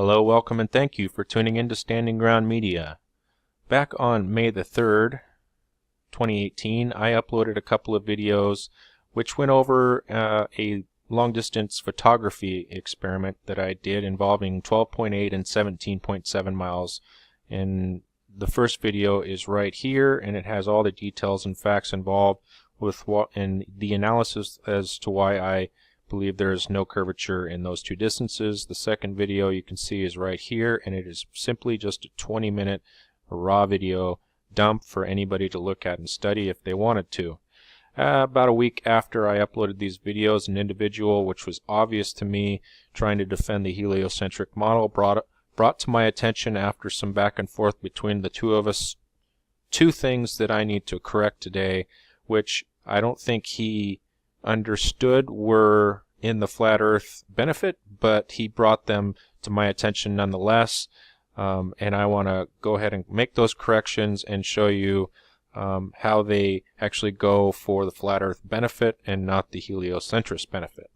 Hello, welcome, and thank you for tuning in to Standing Ground Media. Back on May the 3rd, 2018, I uploaded a couple of videos which went over a long-distance photography experiment that I did involving 12.8 and 17.7 miles. And the first video is right here, and it has all the details and facts involved with and the analysis as to why I believe there is no curvature in those two distances. The second video you can see is right here, and it is simply just a 20-minute raw video dump for anybody to look at and study if they wanted to. About a week after I uploaded these videos, an individual, which was obvious to me, trying to defend the heliocentric model, brought to my attention after some back and forth between the two of us two things that I need to correct today, which I don't think he understood were in the flat earth benefit, but he brought them to my attention nonetheless, and I want to go ahead and make those corrections and show you how they actually go for the flat earth benefit and not the heliocentrist benefit.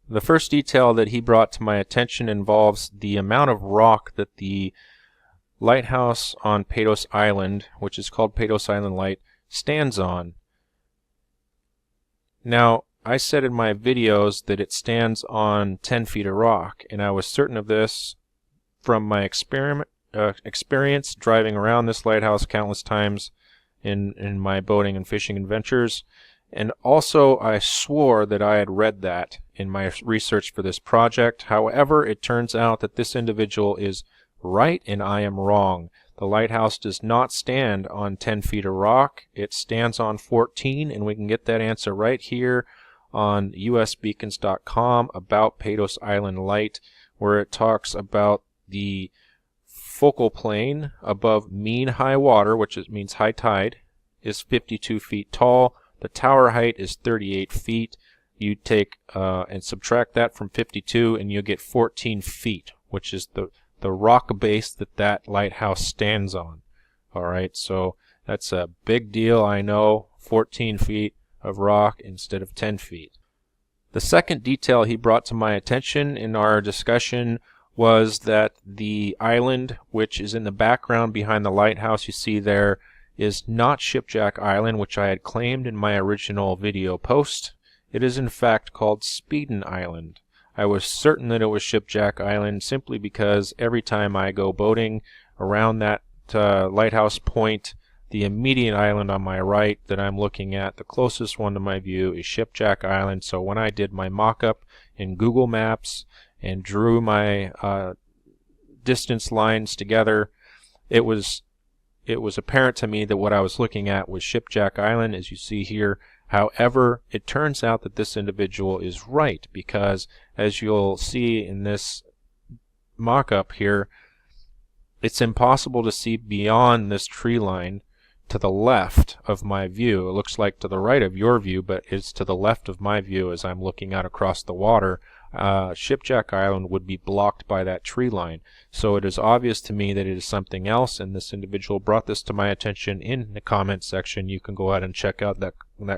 The first detail that he brought to my attention involves the amount of rock that the lighthouse on Patos Island, which is called Patos Island Light, stands on. Now, I said in my videos that it stands on 10 feet of rock, and I was certain of this from my experience driving around this lighthouse countless times in my boating and fishing adventures. And also, I swore that I had read that in my research for this project. However, it turns out that this individual is right and I am wrong. The lighthouse does not stand on 10 feet of rock. It stands on 14, and we can get that answer right here on usbeacons.com about Patos Island Light, where it talks about the focal plane above mean high water, which means high tide, is 52 feet tall. The tower height is 38 feet. You take and subtract that from 52, and you'll get 14 feet, which is the rock base that lighthouse stands on. Alright, so that's a big deal, I know. 14 feet of rock instead of 10 feet. The second detail he brought to my attention in our discussion was that the island, which is in the background behind the lighthouse you see there, is not Shipjack Island, which I had claimed in my original video post. It is in fact called Speiden Island. I was certain that it was Shipjack Island simply because every time I go boating around that lighthouse point, the immediate island on my right that I'm looking at, the closest one to my view, is Shipjack Island. So when I did my mock-up in Google Maps and drew my distance lines together, it was apparent to me that what I was looking at was Shipjack Island, as you see here. However, it turns out that this individual is right, because as you'll see in this mock-up here, it's impossible to see beyond this tree line to the left of my view. It looks like to the right of your view, but it's to the left of my view as I'm looking out across the water. Shipjack Island would be blocked by that tree line. So it is obvious to me that it is something else, and this individual brought this to my attention in the comment section. You can go out and check out that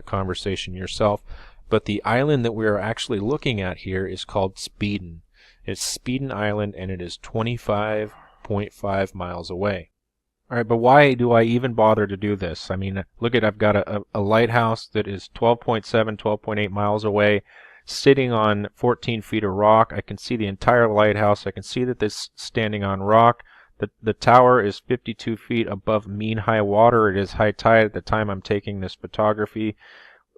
conversation yourself. But the island that we are actually looking at here is called Speiden. It's Speiden Island, and it is 25.5 miles away. Alright, but why do I even bother to do this? I mean, look at, I've got a lighthouse that is 12.7, 12.8 miles away, sitting on 14 feet of rock. I can see the entire lighthouse. I can see that this is standing on rock. The tower is 52 feet above mean high water. It is high tide at the time I'm taking this photography.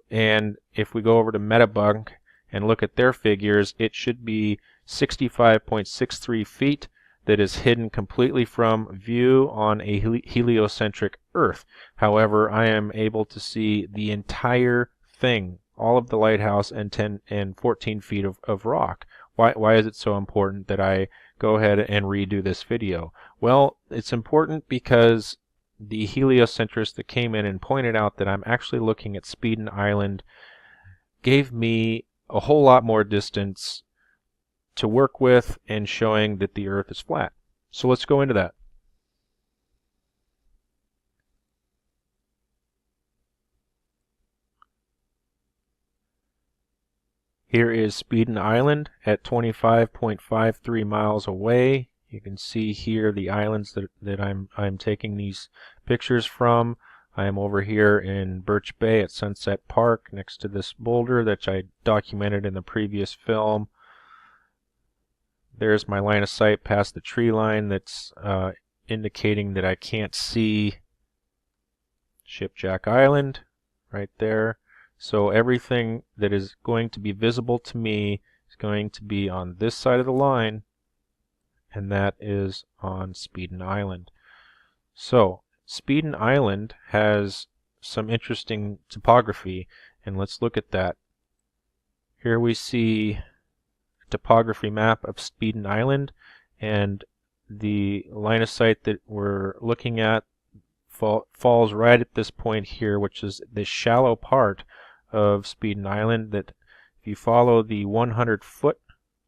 And if we go over to Metabunk and look at their figures, it should be 65.63 feet that is hidden completely from view on a heliocentric Earth. However, I am able to see the entire thing, all of the lighthouse and 10 and 14 feet of rock. Why is it so important that I go ahead and redo this video? Well, it's important because the heliocentrist that came in and pointed out that I'm actually looking at Speiden Island gave me a whole lot more distance to work with and showing that the Earth is flat. So let's go into that. Here is Speiden Island at 25.53 miles away You can see here the islands that I'm taking these pictures from. I am over here in Birch Bay at Sunset Park next to this boulder that I documented in the previous film. There's my line of sight past the tree line that's indicating that I can't see Shipjack Island right there. So everything that is going to be visible to me is going to be on this side of the line, and that is on Speiden Island. So Speiden Island has some interesting topography, and let's look at that. Here we see a topography map of Speiden Island, and the line of sight that we're looking at falls right at this point here, which is the shallow part of Speiden Island, that if you follow the 100-foot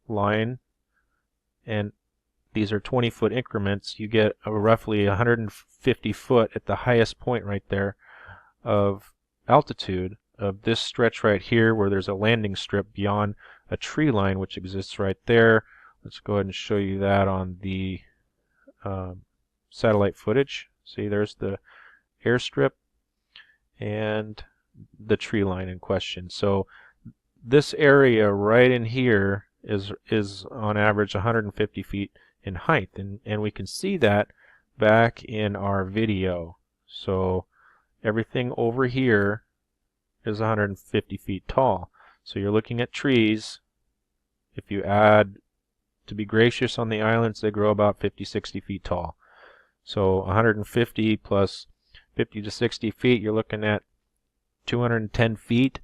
line, and these are 20-foot increments, you get a roughly 150 foot at the highest point right there of altitude of this stretch right here, where there's a landing strip beyond a tree line which exists right there. Let's go ahead and show you that on the satellite footage. See, there's the airstrip and the tree line in question. So this area right in here is on average 150 feet in height, and we can see that back in our video. So everything over here is 150 feet tall. So you're looking at trees. If you add, to be gracious on the islands, they grow about 50-60 feet tall. So 150 plus 50 to 60 feet, you're looking at 210 feet.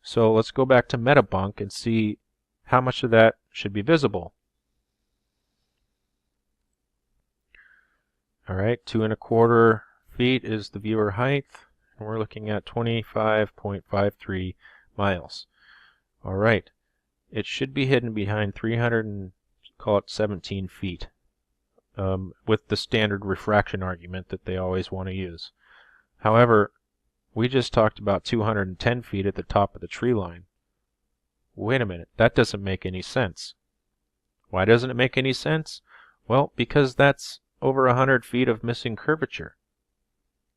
So let's go back to Metabunk and see how much of that should be visible. Alright, 2¼ feet is the viewer height, and we're looking at 25.53 miles. Alright, it should be hidden behind 317 feet. With the standard refraction argument that they always want to use. However, we just talked about 210 feet at the top of the tree line. Wait a minute, that doesn't make any sense. Why doesn't it make any sense? Well, because that's over 100 feet of missing curvature.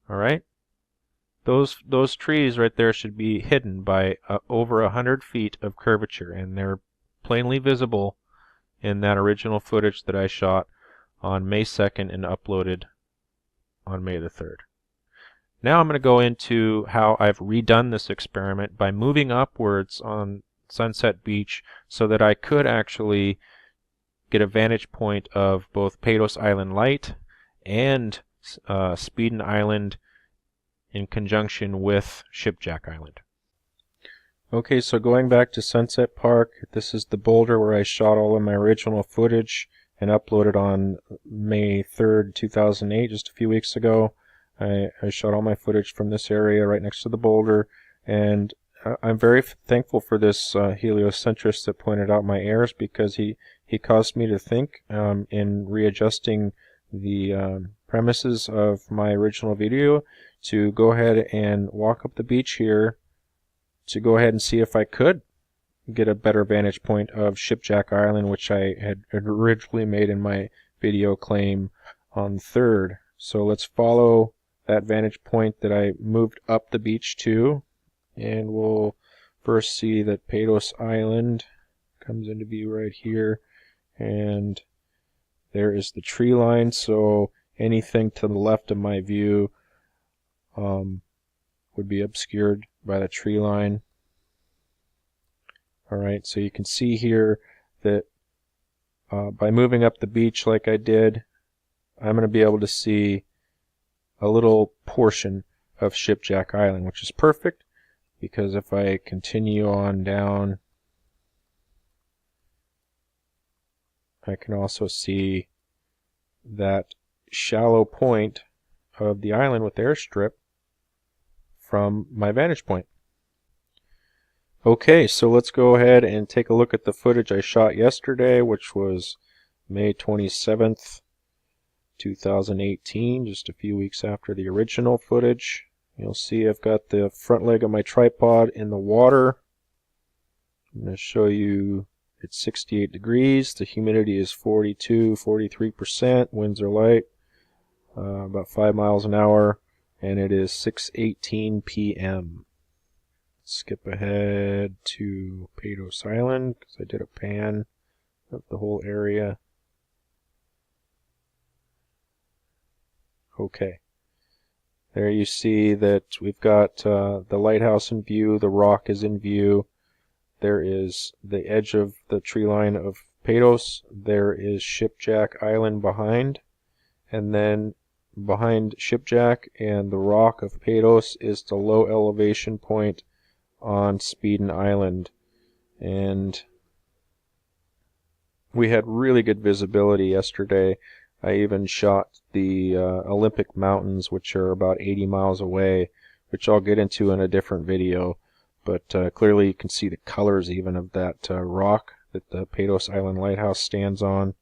Alright? Those trees right there should be hidden by over 100 feet of curvature, and they're plainly visible in that original footage that I shot on May 2nd and uploaded on May the 3rd. Now I'm going to go into how I've redone this experiment by moving upwards on Sunset Beach so that I could actually get a vantage point of both Patos Island Light and Speiden Island in conjunction with Shipjack Island. Okay, so going back to Sunset Park, this is the boulder where I shot all of my original footage and uploaded on May 3rd, 2008, just a few weeks ago. I shot all my footage from this area right next to the boulder, and I'm very thankful for this heliocentrist that pointed out my errors, because he caused me to think in readjusting the premises of my original video to go ahead and walk up the beach here to go ahead and see if I could get a better vantage point of Shipjack Island, which I had originally made in my video claim on the 3rd. So let's follow that vantage point that I moved up the beach to, and we'll first see that Patos Island comes into view right here, and there is the tree line, so anything to the left of my view would be obscured by the tree line. Alright, so you can see here that by moving up the beach like I did, I'm going to be able to see a little portion of Shipjack Island, which is perfect, because if I continue on down, I can also see that shallow point of the island with the airstrip from my vantage point. Okay, so let's go ahead and take a look at the footage I shot yesterday, which was May 27th, 2018, just a few weeks after the original footage. You'll see I've got the front leg of my tripod in the water. I'm going to show you It's 68 degrees. The humidity is 43%. Winds are light, about 5 miles an hour, and it is 6:18 p.m. Skip ahead to Patos Island because I did a pan of the whole area. Okay. There you see that we've got the lighthouse in view, the rock is in view. There is the edge of the tree line of Patos. There is Shipjack Island behind. And then behind Shipjack and the rock of Patos is the low elevation point on Speiden Island. And we had really good visibility yesterday. I even shot the Olympic Mountains, which are about 80 miles away, which I'll get into in a different video. But clearly you can see the colors even of that rock that the Patos Island Lighthouse stands on.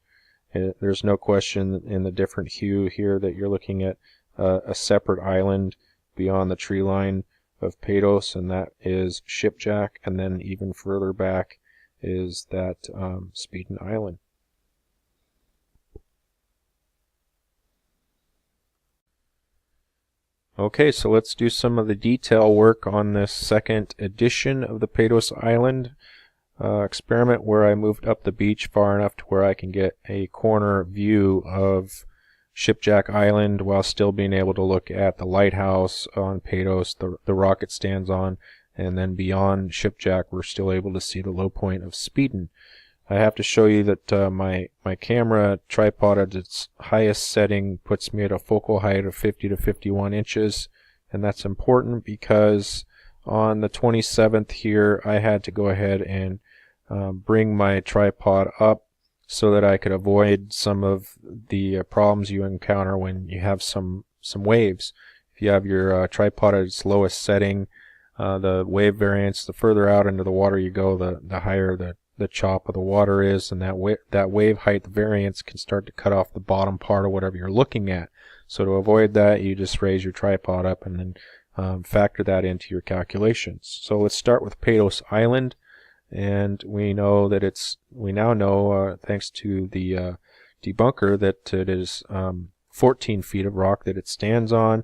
There's no question in the different hue here that you're looking at a separate island beyond the tree line of Patos, and that is Shipjack, and then even further back is that Speiden Island. Okay, so let's do some of the detail work on this second edition of the Patos Island experiment, where I moved up the beach far enough to where I can get a corner view of Shipjack Island while still being able to look at the lighthouse on Patos, the rock it stands on, and then beyond Shipjack we're still able to see the low point of Speiden. I have to show you that my camera tripod at its highest setting puts me at a focal height of 50 to 51 inches, and that's important because on the 27th here I had to go ahead and bring my tripod up so that I could avoid some of the problems you encounter when you have some waves. If you have your tripod at its lowest setting, the wave variance, the further out into the water you go, the higher the chop of the water is, and that wave height variance can start to cut off the bottom part of whatever you're looking at. So to avoid that, you just raise your tripod up and then factor that into your calculations. So let's start with Patos Island, and we know that we now know thanks to the debunker that it is 14 feet of rock that it stands on,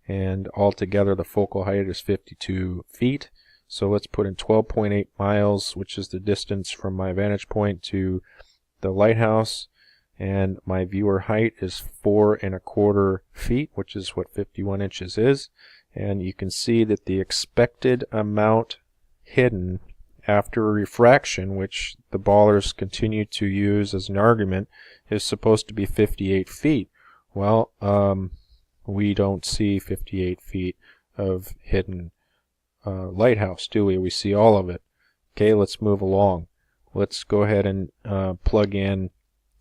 and altogether the focal height is 52 feet. So let's put in 12.8 miles, which is the distance from my vantage point to the lighthouse, and my viewer height is 4¼ feet, which is what 51 inches is. And you can see that the expected amount hidden after refraction, which the ballers continue to use as an argument, is supposed to be 58 feet. Well, we don't see 58 feet of hidden lighthouse, do we? We see all of it. Okay, let's move along. Let's go ahead and plug in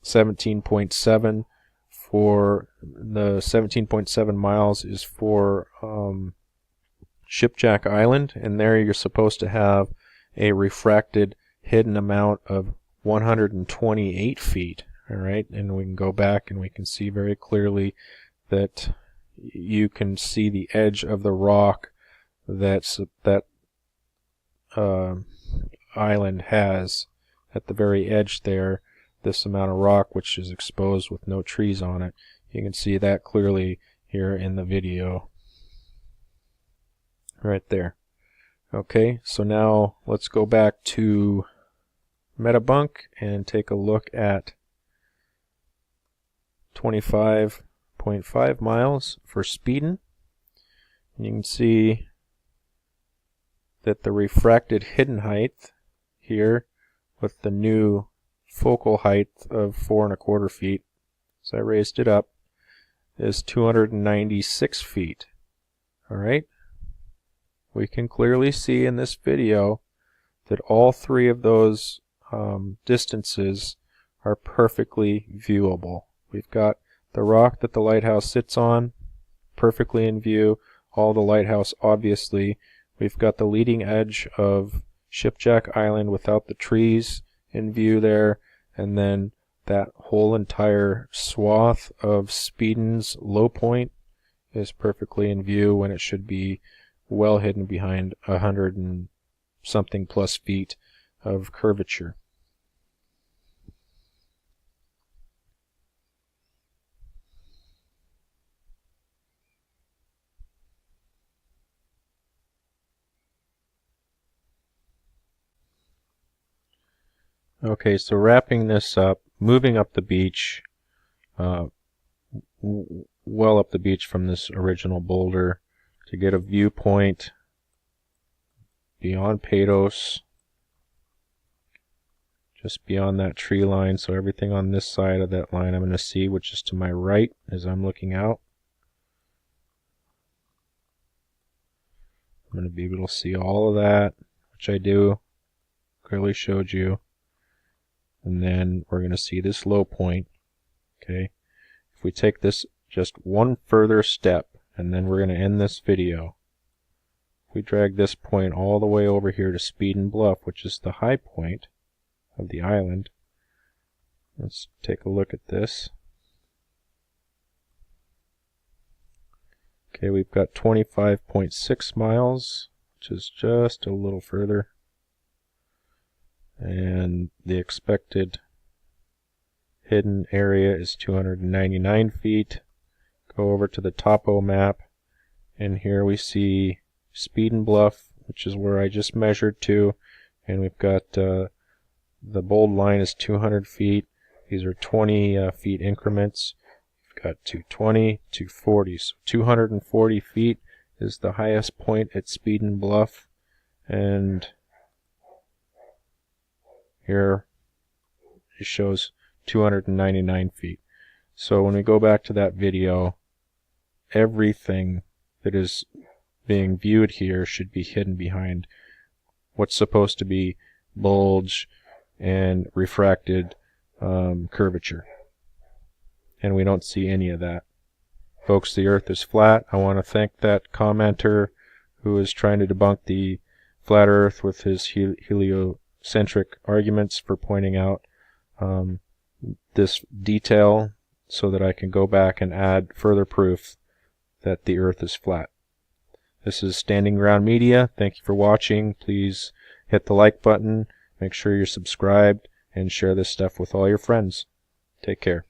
17.7 for the 17.7 miles is for Shipjack Island, and there you're supposed to have a refracted hidden amount of 128 feet. All right, and we can go back and we can see very clearly that you can see the edge of the rock that island has at the very edge there, this amount of rock which is exposed with no trees on it. You can see that clearly here in the video right there. Okay, so now let's go back to Metabunk and take a look at 25.5 miles for Speiden. And you can see that the refracted hidden height here with the new focal height of 4¼ feet, so I raised it up, is 296 feet. Alright, we can clearly see in this video that all three of those distances are perfectly viewable. We've got the rock that the lighthouse sits on perfectly in view, all the lighthouse obviously. We've got the leading edge of Shipjack Island without the trees in view there, and then that whole entire swath of Speiden's low point is perfectly in view when it should be well hidden behind 100 and something plus feet of curvature. Okay, so wrapping this up, moving up the beach, well up the beach from this original boulder to get a viewpoint beyond Patos, just beyond that tree line. So everything on this side of that line I'm going to see, which is to my right as I'm looking out. I'm going to be able to see all of that, which I do, clearly showed you. And then we're going to see this low point. Okay, if we take this just one further step, and then we're going to end this video. If we drag this point all the way over here to Speiden Bluff, which is the high point of the island, let's take a look at this. Okay, we've got 25.6 miles, which is just a little further. And the expected hidden area is 299 feet. Go over to the topo map, and here we see Speiden Bluff, which is where I just measured to, and we've got the bold line is 200 feet. These are 20 feet increments. We've got 220, 240, so 240 feet is the highest point at Speiden Bluff, and here it shows 299 feet. So when we go back to that video, everything that is being viewed here should be hidden behind what's supposed to be bulge and refracted curvature. And we don't see any of that. Folks, the Earth is flat. I want to thank that commenter who is trying to debunk the flat Earth with his heliocentric arguments for pointing out this detail so that I can go back and add further proof that the Earth is flat. This is Standing Ground Media. Thank you for watching. Please hit the like button, make sure you're subscribed, and share this stuff with all your friends. Take care.